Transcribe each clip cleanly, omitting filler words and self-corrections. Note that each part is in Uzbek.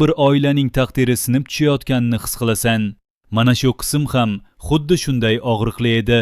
bir oilaning taqdiri sinib tushayotganini his qilasan. Mana shu qism ham xuddi shunday og'riqli edi.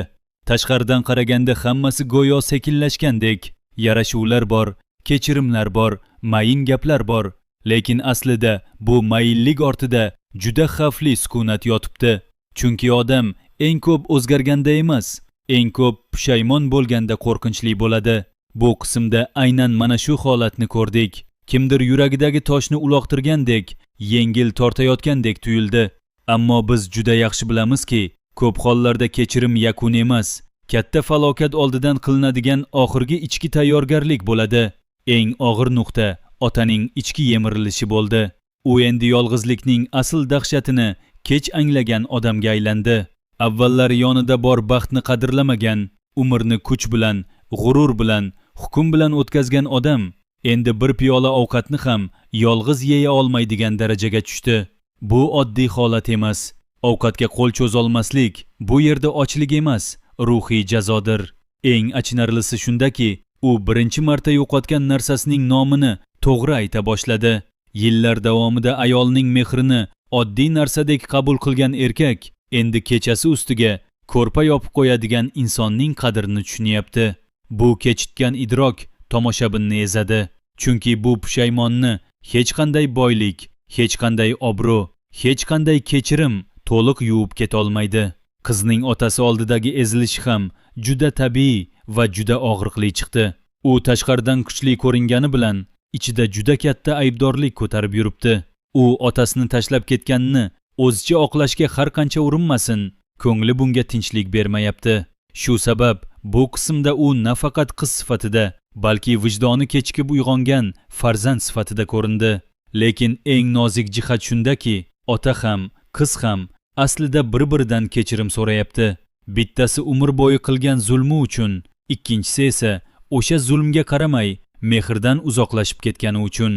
Tashqaridan qaraganda hammasi go'yo sekinlashgandek. Yarashuvlar bor, kechirimlar bor, mayin gaplar bor. Lekin aslida bu mayinlik ortida juda xavfli sukunat yotibdi. Chunki odam eng ko'p o'zgarganda emas, eng ko'p pushaymon bo'lganda qo'rqinchli bo'ladi. Bu qismda aynan mana shu holatni ko'rdik. Kimdir yuragidagi toshni uloqtirgandek, yengil tortayotgandek tuyuldi. Ammo biz juda yaxshi bilamizki, ko'p hollarda kechirim yakun emas, katta falokat oldidan qilinadigan oxirgi ichki tayyorgarlik bo'ladi. Eng og'ir nuqta otaning ichki yemirilishi bo'ldi. U endi yolg'izlikning asl dahshatini kech anglagan odamga aylandi. Avvallari yonida bor baxtni qadrlamagan, umrni kuch bilan, g'urur bilan, hukm bilan o'tkazgan odam endi bir piyola ovqatni ham yolg'iz yeya olmaydigan darajaga tushdi. Bu oddiy holat emas. Ovqatga qo'l cho'zolmaslik bu yerda ochlik emas, ruhiy jazodir. Eng achinarlisi shundaki, u birinchi marta yo'qotgan narsasining nomini to'g'ri ayta boshladi. Yillar davomida ayolning mehrini oddiy narsadek qabul qilgan erkak endi kechasi ustiga ko'rpa yopib qo'yadigan insonning qadrini tushunyapti. Bu kechikkan idrok tomoshabinni ezadi. Chunki bu pushaymonni hech qanday boylik, hech qanday obro', hech qanday kechirim to'liq yuvib ketolmaydi. Qizning otasi oldidagi ezilishi ham juda tabiiy va juda og'riqli chiqdi. U tashqaridan kuchli ko'ringani bilan ichida juda katta aybdorlik ko'tarib yuribdi. U otasini tashlab ketganini o'zicha oqlashga har qancha urinmasin, ko'ngli bunga tinchlik bermayapti. Shu sabab bu qismda u nafaqat qiz sifatida, balki vijdoni kechikib uyg'ongan farzand sifatida ko'rindi. Lekin eng nozik jihat shundaki, ota ham, qiz ham aslida bir-biridan kechirim so'rayapti. Bittasi umr bo'yi qilgan zulmi uchun, ikkinchisi esa o'sha zulmga qaramay mehrdan uzoqlashib ketgani uchun.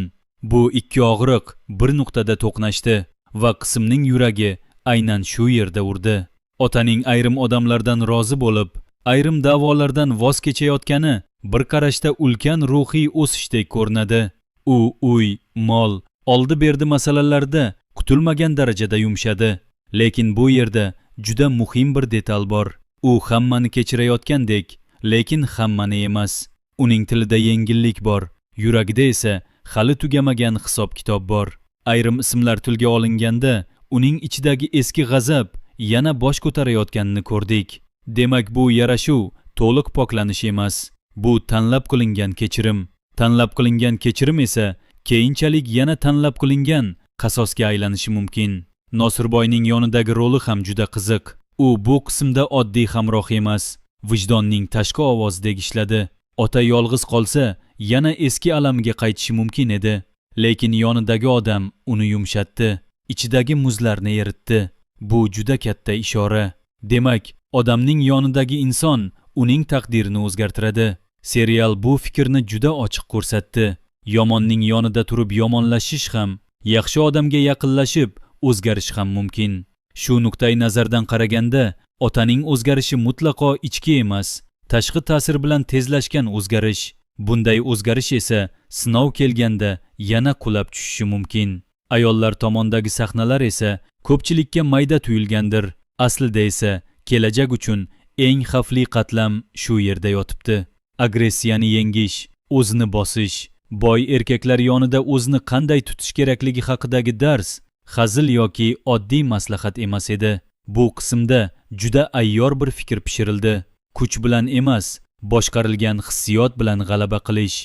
Bu ikki og'riq bir nuqtada to'qnashdi va qismning yuragi aynan shu yerda urdi. Otaning ayrim odamlardan rozi bo'lib, ayrim da'volardan voz kechayotgani bir qarashda ulkan ruhiy o'sishdek ko'rinadi. U uy, mol, oldi-berdi masalalarda kutilmagan darajada yumshadi. Lekin bu yerda juda muhim bir detal bor. U hammani kechirayotgandek, lekin hammani emas. Uning tilida yengillik bor, yuragida esa hali tugamagan hisob-kitob bor. Ayrim ismlar tilga olinganda, uning ichidagi eski g'azab yana bosh ko'tarayotganini ko'rdik. Demak, bu yarashuv to'liq poklanish emas. Bu tanlab qilingan kechirim. Tanlab qilingan kechirim esa keyinchalik yana tanlab qilingan qasosga aylanishi mumkin. Nosirboyning yonidagi roli ham juda qiziq. U bu qismda oddiy hamroh emas, vijdonning tashqi ovozidek ishladi. Ota yolg'iz qolsa, yana eski alamiga qaytishi mumkin edi. Lekin yonidagi odam uni yumshatdi, ichidagi muzlarni eritdi. Bu juda katta ishora. Demak, odamning yonidagi inson uning taqdirini o'zgartiradi. Serial bu fikrni juda ochiq ko'rsatdi. Yomonning yonida turib yomonlashish ham, yaxshi odamga yaqinlashib o'zgarish ham mumkin. Shu nuqtai nazardan qaraganda, otaning o'zgarishi mutlaqo ichki emas, tashqi ta'sir bilan tezlashgan o'zgarish. Bunday o'zgarish esa sinov kelganda yana qulab tushishi mumkin. Ayollar tomondagi sahnalar esa ko'pchilikka mayda tuyulgandir. Aslida esa kelajak uchun eng xavfli qatlam shu yerda yotibdi. Agressiyani yengish, o'zini bosish, boy erkaklar yonida o'zini qanday tutish kerakligi haqidagi dars hazil yoki oddiy maslahat emas edi. Bu qismda juda ayyor bir fikr pishirildi. Kuch bilan emas, boshqarilgan hissiyot bilan g'alaba qilish,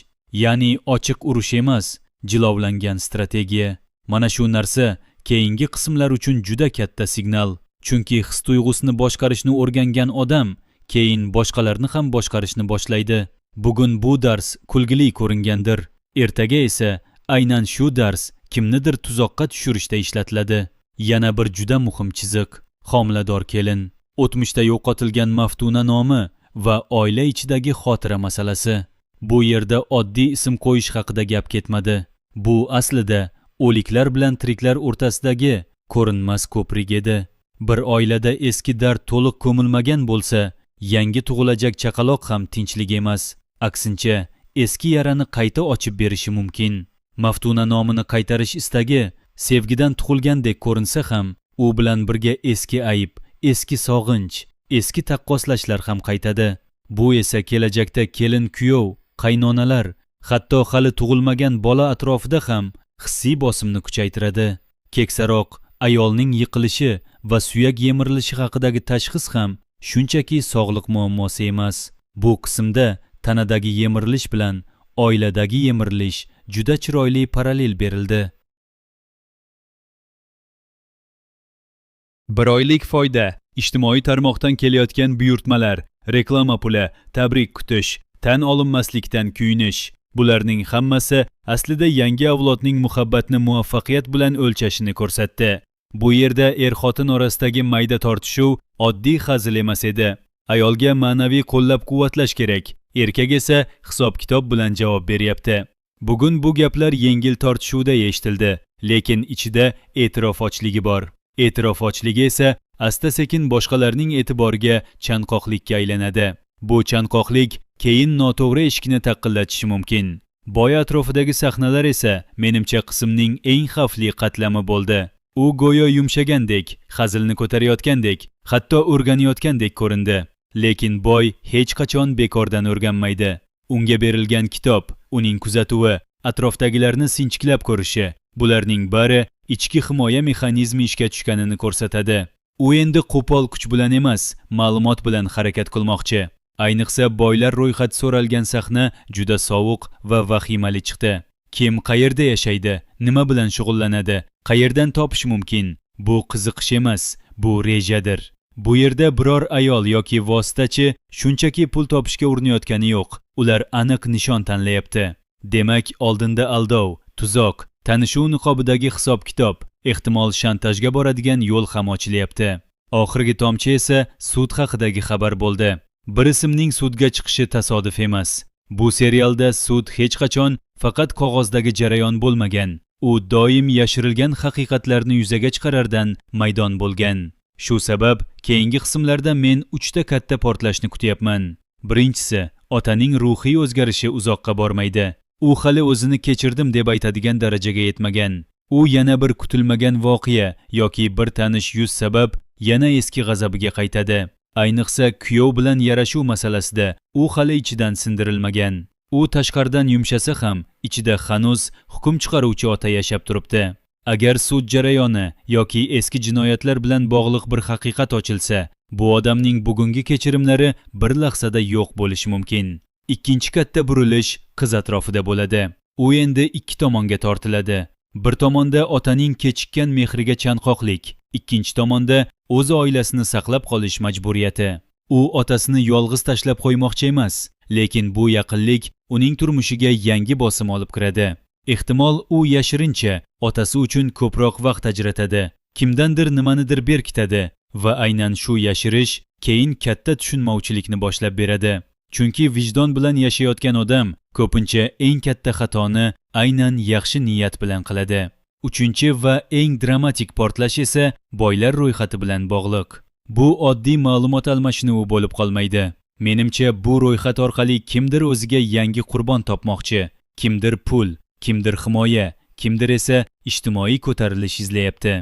ya'ni ochiq urush emas, jilovlangan strategiya. Mana shu narsa keyingi qismlar uchun juda katta signal. Chunki his tuyg'usini boshqarishni o'rgangan odam keyin boshqalarni ham boshqarishni boshlaydi. Bugun bu dars kulgili ko'ringandir. Ertaga esa aynan shu dars kimnidir tuzoqqa tushirishda ishlatiladi. Yana bir juda muhim chiziq: homilador kelin. O'tmishda yo'qotilgan Maftuna nomi va oila ichidagi xotira masalasi. Bu yerda oddiy ism qo'yish haqida gap ketmadi. Bu aslida o'liklar bilan tiriklar o'rtasidagi ko'rinmas ko'prik edi. Bir oilada eski dard to'liq ko'milmagan bo'lsa, yangi tug'ilajak chaqaloq ham tinchlik emas. Aksincha, eski yarani qayta ochib berishi mumkin. Maftuna nomini qaytarish istagi sevgidan tug'ilgandek ko'rinsa ham, u bilan birga eski ayb, eski sog'inch, eski taqqoslashlar ham qaytadi. Bu esa kelajakda kelin-kuyov, qaynonalar, hatto hali tug'ilmagan bola atrofida ham hissiy bosimni kuchaytiradi. Keksaroq ayolning yiqilishi va suyak yemirilishi haqidagi tashxis ham shunchaki sog'liq muammosi emas. Bu qismda tanadagi yemirilish bilan oiladagi yemirilish juda chiroyli parallel berildi. Bir oylik foyda, ijtimoiy tarmoqdan kelayotgan buyurtmalar, reklama puli, tabrik kutish, tan olinmaslikdan kuyinish. Bularning hammasi aslida yangi avlodning muhabbatni muvaffaqiyat bilan o'lchashini ko'rsatdi. Bu yerda er-xotin orasidagi mayda tortishuv oddiy hazil emas edi. Ayolga ma'naviy qo'llab-quvvatlash kerak, erkak esa hisob-kitob bilan javob beryapti. Bugun bu gaplar yengil tortishuvda eshitildi, lekin ichida e'tirof ochligi bor. E'tirof ochligi esa asta-sekin boshqalarning e'tiboriga chanqoqlikka aylanadi. Bu chanqoqlik keyin noto'g'ri eshikni taqillatishi mumkin. Boy atrofidagi sahnalar esa menimcha qismning eng xavfli qatlami bo'ldi. U go'yo yumshagandek, hazilni ko'tarayotgandek, hatto o'rganayotgandek ko'rindi. Lekin boy hech qachon bekordan o'rganmaydi. Unga berilgan kitob, uning kuzatuvi, atrofdagilarni sinchiklab ko'rishi, bularning bari ichki himoya mexanizmi ishga tushganini ko'rsatadi. U endi qo'pol kuch bilan emas, ma'lumot bilan harakat qilmoqchi. Ayniqsa boylar ro'yxati so'ralgan sahna juda sovuq va vahimali chiqdi. Kim qayerda yashaydi, nima bilan shug'ullanadi, qayerdan topish mumkin? Bu qiziqish emas, bu rejadir. Bu yerda biror ayol yoki vositachi shunchaki pul topishga urinayotgani yo'q. Ular aniq nishon tanlayapti. Demak, oldinda aldov, tuzoq, tanishuv niqobidagi hisob-kitob, ehtimol shantajga boradigan yo'l ham ochilyapti. Oxirgi tomchi esa sud haqidagi xabar bo'ldi. Bir ismning sudga chiqishi tasodif emas. Bu serialda sud hech qachon faqat qog'ozdagi jarayon bo'lmagan. U doim yashirilgan haqiqatlarni yuzaga chiqarardan maydon bo'lgan. Shu sabab keyingi qismlarda men 3 ta katta portlashni kutyapman. Birinchisi, otaning ruhiy o'zgarishi uzoqqa bormaydi. U hali o'zini kechirdim deb aytadigan darajaga yetmagan. U yana bir kutilmagan voqea yoki bir tanish yuz sabab yana eski g'azabiga qaytadi. Ayniqsa kuyov bilan yarashuv masalasida u hali ichidan sindirilmagan. U tashqaridan yumshasa ham, ichida hanuz hukm chiqaruvchi ota yashab turibdi. Agar sud jarayoni yoki eski jinoyatlar bilan bog'liq bir haqiqat ochilsa, bu odamning bugungi kechirimlari bir lahzada yo'q bo'lishi mumkin. Ikkinchi katta burilish qiz atrofida bo'ladi. U endi ikki tomonga tortiladi. Bir tomonda otaning kechikkan mehriga chanqoqlik, ikkinchi tomonda o'z oilasini saqlab qolish majburiyati. U otasini yolg'iz tashlab qo'ymoqchi emas, lekin bu yaqinlik uning turmushiga yangi bosim olib kiradi. Ehtimol u yashirincha otasi uchun ko'proq vaqt ajratadi, kimdandir nimanidir berkitadi va aynan shu yashirish keyin katta tushunmovchilikni boshlab beradi. Chunki vijdon bilan yashayotgan odam ko'pincha eng katta xatoni aynan yaxshi niyat bilan qiladi. Uchinchi va eng dramatik portlash esa boylar ro'yxati bilan bog'liq. Bu oddiy ma'lumot almashinuvi bo'lib qolmaydi. Menimcha bu ro'yxat orqali kimdir o'ziga yangi qurbon topmoqchi, kimdir pul, kimdir himoya, kimdir esa ijtimoiy ko'tarilish izlayapti.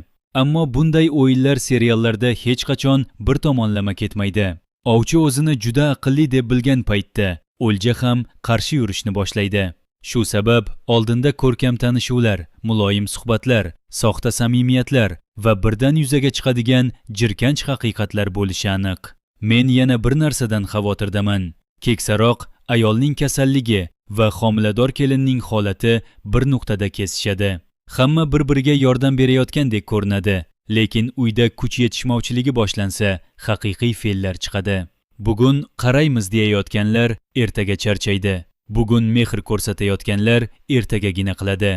Ammo bunday o'yinlar seriallarda hech qachon bir tomonlama ketmaydi. Ovchi o'zini juda aqlli deb bilgan paytda o'lja ham qarshi yurishni boshlaydi. Shu sabab oldinda ko'rkam tanishuvlar, muloyim suhbatlar, soxta samimiyatlar va birdan yuzaga chiqadigan jirkanch haqiqatlar bo'lishi aniq. Men yana bir narsadan xavotirdaman. Keksaroq ayolning kasalligi va homilador kelinning holati bir nuqtada kesishadi. Hamma bir-biriga yordam berayotgandek ko'rinadi, lekin uyda kuch yetishmovchiligi boshlansa, haqiqiy fe'llar chiqadi. Bugun qaraymiz deyayotganlar ertaga charchaydi. Bugun mehr ko'rsatayotganlar ertagagina qiladi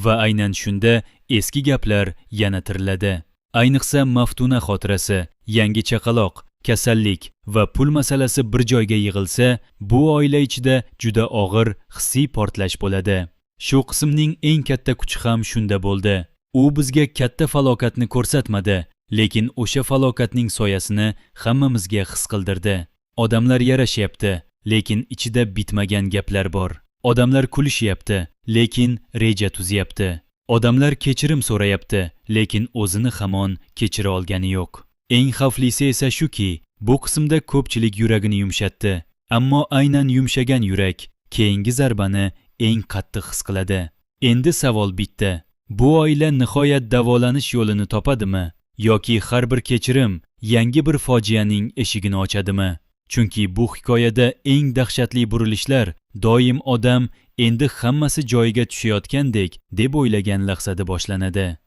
va aynan shunda eski gaplar yana tiriladi. Ayniqsa Maftuna xotirasi, yangi chaqaloq, kasallik va pul masalasi bir joyga yig'ilsa, bu oila ichida juda og'ir hissiy portlash bo'ladi. Shu qismning eng katta kuchi ham shunda bo'ldi. U bizga katta falokatni ko'rsatmadi, lekin o'sha falokatning soyasini hammamizga his qildirdi. Odamlar yarashyapti, lekin ichida bitmagan gaplar bor. Odamlar kulishyapti, lekin reja tuzyapti. Odamlar kechirim so'rayapti, lekin o'zini hamon kechira olgani yo'q. Eng xavflisi esa shuki, bu qismda ko'pchilik yuragini yumshatdi. Ammo aynan yumshagan yurak keyingi zarbani eng qattiq his qiladi. Endi savol bitta. Bu oila nihoyat davolanish yo'lini topadimi? Yoki har bir kechirim yangi bir fojianing eshigini ochadimi? Chunki bu hikoyada eng dahshatli burilishlar doim odam endi hammasi joyiga tushayotgandek deb o'ylagan lahzada boshlanadi.